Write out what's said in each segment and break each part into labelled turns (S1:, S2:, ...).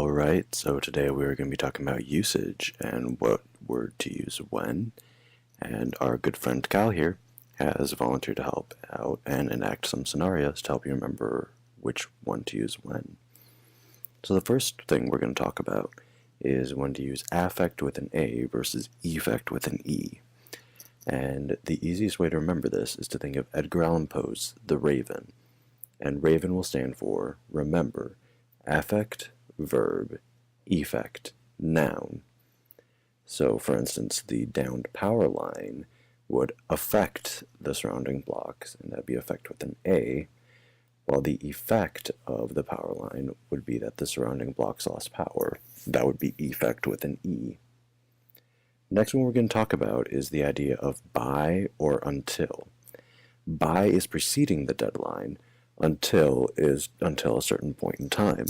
S1: Alright, so today we're going to be talking about usage and what word to use when. And our good friend Kyle here has volunteered to help out and enact some scenarios to help you remember which one to use when. So the first thing we're going to talk about is when to use affect with an A versus effect with an E. And the easiest way to remember this is to think of Edgar Allan Poe's The Raven. And Raven will stand for remember, affect, verb, effect, noun. So, for instance, the downed power line would affect the surrounding blocks, and that'd be affect with an A, while the effect of the power line would be that the surrounding blocks lost power. That would be effect with an E. Next one we're going to talk about is the idea of by or until. By is preceding the deadline, until is until a certain point in time.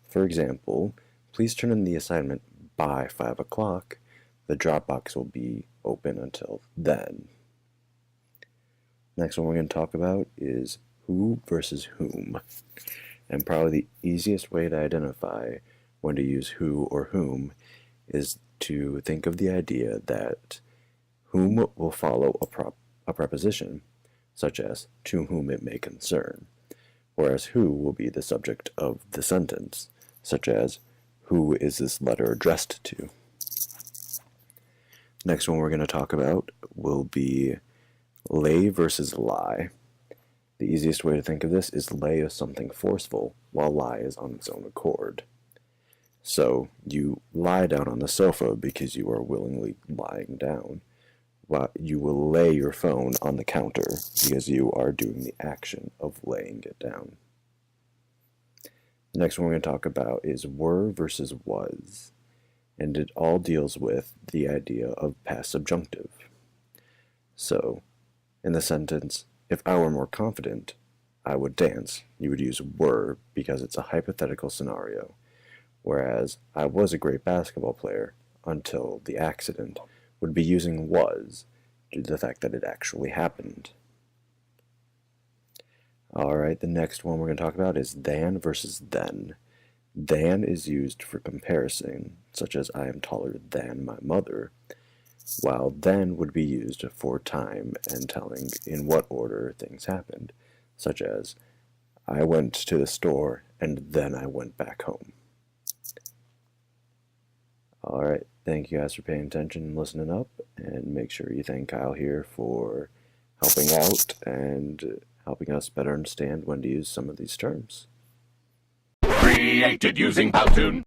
S1: For example, please turn in the assignment by 5 o'clock. The Dropbox will be open until then. Next one we're going to talk about is who versus whom. And probably the easiest way to identify when to use who or whom is to think of the idea that whom will follow a preposition, such as to whom it may concern, whereas who will be the subject of the sentence, such as who is this letter addressed to. Next one we're going to talk about will be lay versus lie. The easiest way to think of this is lay is something forceful, while lie is on its own accord. So you lie down on the sofa because you are willingly lying down, while you will lay your phone on the counter because you are doing the action of laying it down. The next one we're going to talk about is were versus was, and it all deals with the idea of past subjunctive. So, in the sentence, if I were more confident, I would dance, you would use were because it's a hypothetical scenario, whereas I was a great basketball player until the accident would be using was due to the fact that it actually happened. Alright, the next one we're going to talk about is than versus then. Than is used for comparison, such as I am taller than my mother, while then would be used for time and telling in what order things happened, such as I went to the store and then I went back home. Alright, thank you guys for paying attention and listening up, and make sure you thank Kyle here for helping out and helping us better understand when to use some of these terms.
S2: Created using Powtoon.